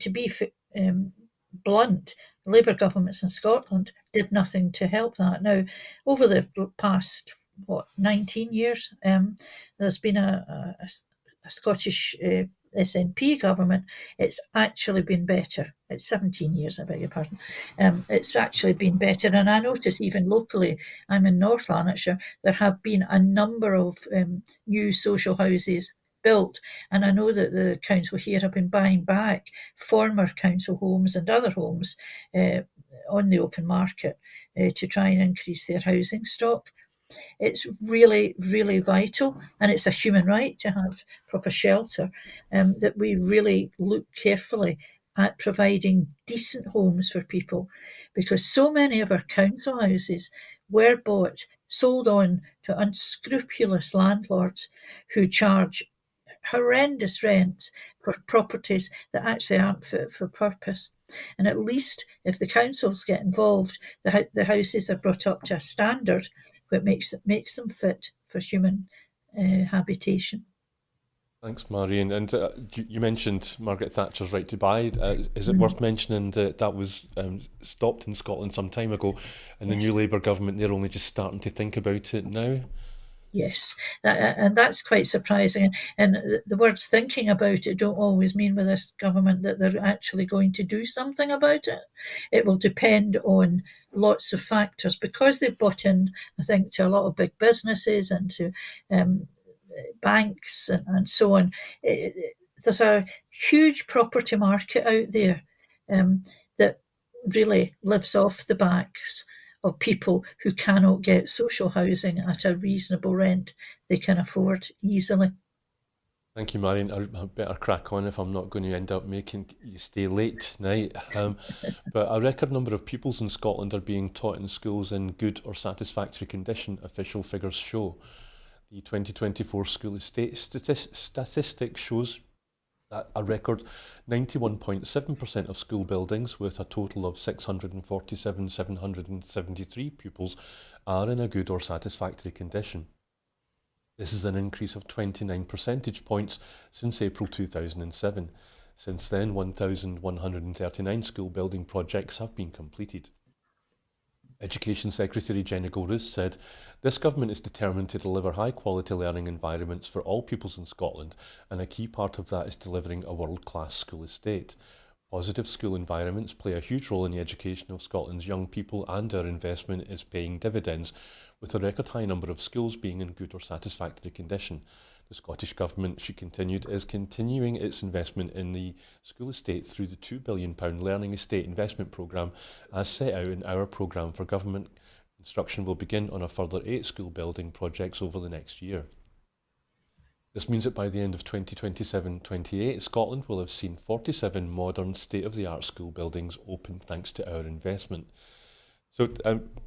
to be blunt, Labour governments in Scotland did nothing to help that. Now, over the past 19 years, there's been a Scottish SNP government. It's actually been better. It's 17 years, I beg your pardon. It's actually been better. And I notice even locally, I'm in North Lanarkshire, there have been a number of new social houses built. And I know that the council here have been buying back former council homes and other homes on the open market to try and increase their housing stock. It's really, really vital, and it's a human right to have proper shelter, that we really look carefully at providing decent homes for people, because so many of our council houses were sold on to unscrupulous landlords who charge horrendous rents for properties that actually aren't fit for purpose. And at least if the councils get involved, the houses are brought up to a standard that makes them fit for human habitation. Thanks, Marion. And you mentioned Margaret Thatcher's right to buy. Is it worth mentioning that that was stopped in Scotland some time ago, and the new Labour government, they're only just starting to think about it now? Yes, and that's quite surprising. And the words thinking about it don't always mean with this government that they're actually going to do something about it. It will depend on lots of factors, because they've bought in, I think, to a lot of big businesses and to banks and so on. There's a huge property market out there that really lives off the backs of people who cannot get social housing at a reasonable rent they can afford easily. Thank you, Marion. I better crack on if I'm not going to end up making you stay late tonight. But a record number of pupils in Scotland are being taught in schools in good or satisfactory condition, official figures show. The 2024 school estate statistic shows that a record 91.7% of school buildings, with a total of 647,773 pupils, are in a good or satisfactory condition. This is an increase of 29 percentage points since April 2007. Since then, 1,139 school building projects have been completed. Education Secretary Jenny Goris said, "This government is determined to deliver high-quality learning environments for all pupils in Scotland, and a key part of that is delivering a world-class school estate. Positive school environments play a huge role in the education of Scotland's young people, and our investment is paying dividends, with a record high number of schools being in good or satisfactory condition. The Scottish Government," she continued, "is continuing its investment in the school estate through the £2 billion Learning Estate Investment Programme as set out in our programme for government. Construction will begin on a further 8 school building projects over the next year. This means that by the end of 2027-28, Scotland will have seen 47 modern state-of-the-art school buildings open thanks to our investment." So,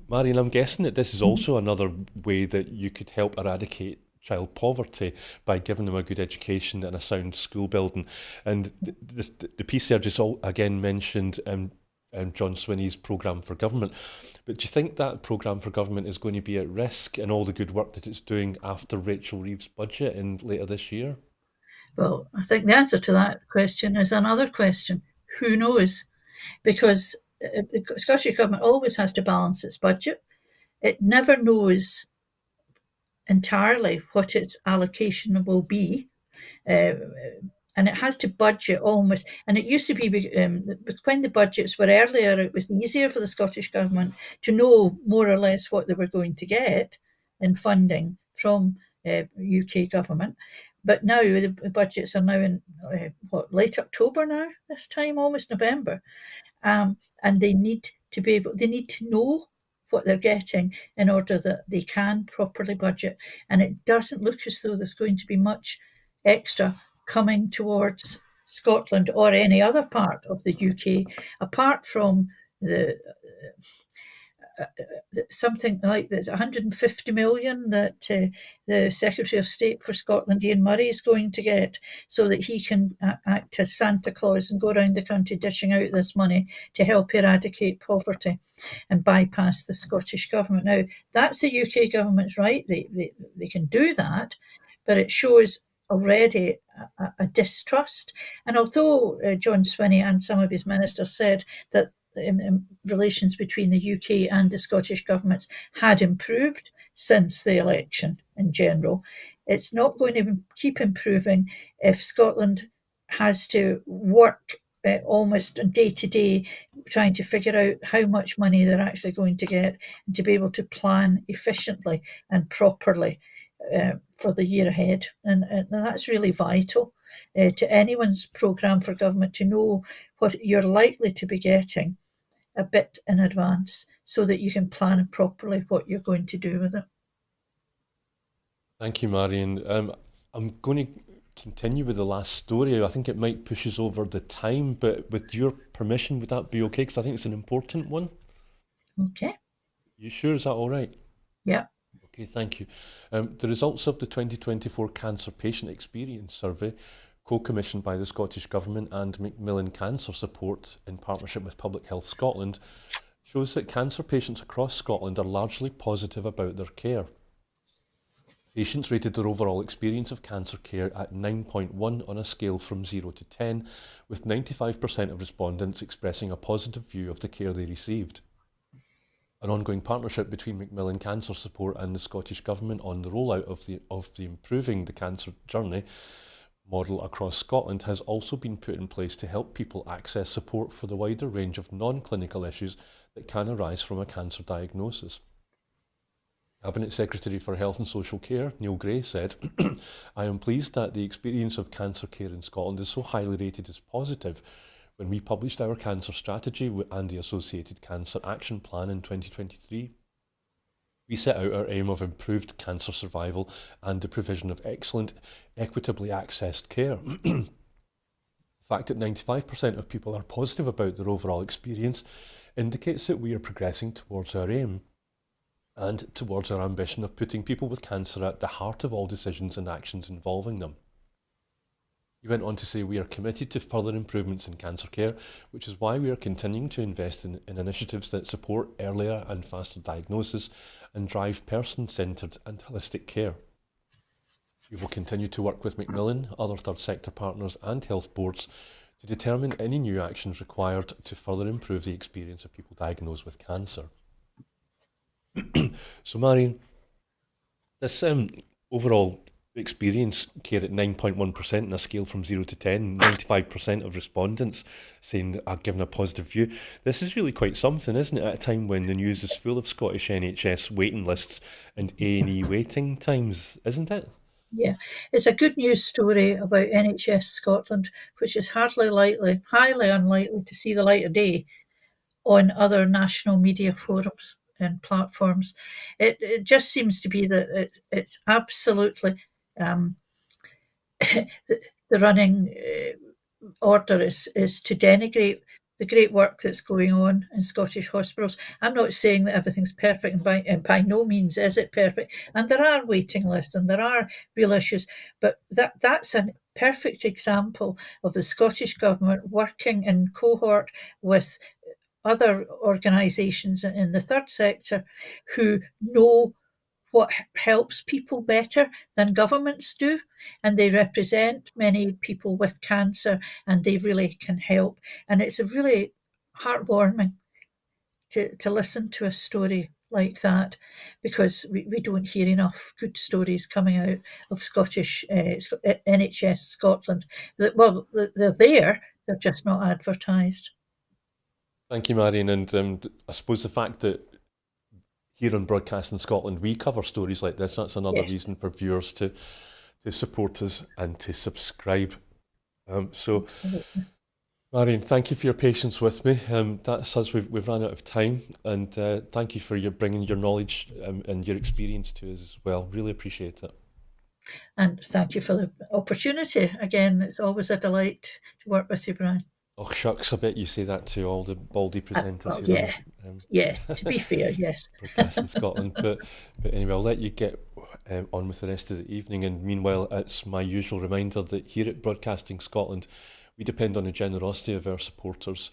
Marion, I'm guessing that this is also another way that you could help eradicate child poverty by giving them a good education and a sound school building. And the piece there just again mentioned John Swinney's programme for government. But do you think that programme for government is going to be at risk in all the good work that it's doing after Rachel Reeves' budget in later this year? Well, I think the answer to that question is another question. Who knows? Because the Scottish Government always has to balance its budget. It never knows entirely what its allocation will be. And it has to budget almost. And it used to be when the budgets were earlier, it was easier for the Scottish Government to know more or less what they were going to get in funding from UK government. But now the budgets are now in late October now, this time, almost November. And they need to know what they're getting in order that they can properly budget. And it doesn't look as though there's going to be much extra coming towards Scotland or any other part of the UK, apart from the something like there's 150 million that the Secretary of State for Scotland, Ian Murray, is going to get, so that he can act as Santa Claus and go around the country dishing out this money to help eradicate poverty and bypass the Scottish Government. Now, that's the UK government's right. They can do that, but it shows already a distrust. And although John Swinney and some of his ministers said that relations between the UK and the Scottish governments had improved since the election in general, it's not going to keep improving if Scotland has to work almost day to day trying to figure out how much money they're actually going to get, and to be able to plan efficiently and properly for the year ahead. And that's really vital to anyone's programme for government, to know what you're likely to be getting a bit in advance, so that you can plan properly what you're going to do with it. Thank you, Marion. I'm going to continue with the last story. I think it might push us over the time, but with your permission, would that be okay? Because I think it's an important one. Okay. You sure? Is that all right? Yeah. Okay, thank you. The results of the 2024 Cancer Patient Experience Survey, co-commissioned by the Scottish Government and Macmillan Cancer Support in partnership with Public Health Scotland, shows that cancer patients across Scotland are largely positive about their care. Patients rated their overall experience of cancer care at 9.1 on a scale from 0 to 10, with 95% of respondents expressing a positive view of the care they received. An ongoing partnership between Macmillan Cancer Support and the Scottish Government on the rollout of the Improving the Cancer Journey model across Scotland has also been put in place to help people access support for the wider range of non-clinical issues that can arise from a cancer diagnosis. Cabinet Secretary for Health and Social Care, Neil Gray, said, I am pleased that the experience of cancer care in Scotland is so highly rated as positive. When we published our cancer strategy and the associated cancer action plan in 2023, we set out our aim of improved cancer survival and the provision of excellent, equitably accessed care. The fact that 95% of people are positive about their overall experience indicates that we are progressing towards our aim and towards our ambition of putting people with cancer at the heart of all decisions and actions involving them. He went on to say, we are committed to further improvements in cancer care, which is why we are continuing to invest in initiatives that support earlier and faster diagnosis and drive person-centred and holistic care. We will continue to work with Macmillan, other third sector partners and health boards to determine any new actions required to further improve the experience of people diagnosed with cancer. So, Marion, this overall experience care at 9.1% on a scale from 0 to 10, 95% of respondents saying that are given a positive view. This is really quite something, isn't it, at a time when the news is full of Scottish NHS waiting lists and A&E waiting times, isn't it? Yeah, it's a good news story about NHS Scotland, which is highly unlikely to see the light of day on other national media forums and platforms. It just seems to be that it's absolutely the running order is to denigrate the great work that's going on in Scottish hospitals. I'm not saying that everything's perfect, and by no means is it perfect. And there are waiting lists and there are real issues, but that's a perfect example of the Scottish Government working in cohort with other organisations in the third sector who know what helps people better than governments do, and they represent many people with cancer and they really can help. And it's really heartwarming to listen to a story like that, because we don't hear enough good stories coming out of Scottish NHS Scotland. Well, they're there, they're just not advertised. Thank you, Marion. And I suppose the fact that here on Broadcasting Scotland we cover stories like this, that's another Yes. reason for viewers to support us and to subscribe. So, Marion, thank you for your patience with me. That's us. We've run out of time, and thank you for bringing your knowledge and your experience to us as well. Really appreciate it. And thank you for the opportunity. Again, it's always a delight to work with you, Brian. Oh, shucks, I bet you say that to all the baldy presenters Well, here yeah, to be fair, yes. Broadcasting Scotland. But anyway, I'll let you get on with the rest of the evening. And meanwhile, it's my usual reminder that here at Broadcasting Scotland, we depend on the generosity of our supporters.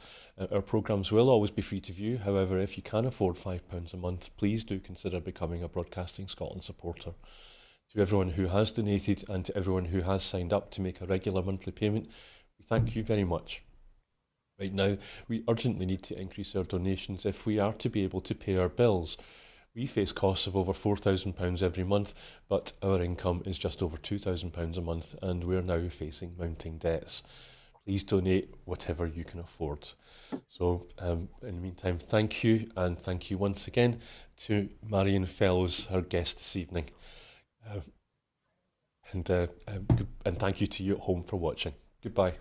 Our programmes will always be free to view. However, if you can afford £5 a month, please do consider becoming a Broadcasting Scotland supporter. To everyone who has donated and to everyone who has signed up to make a regular monthly payment, we thank you very much. Right now, we urgently need to increase our donations if we are to be able to pay our bills. We face costs of over £4,000 every month, but our income is just over £2,000 a month, and we're now facing mounting debts. Please donate whatever you can afford. So, in the meantime, thank you, and thank you once again to Marion Fellows, our guest this evening. And thank you to you at home for watching. Goodbye.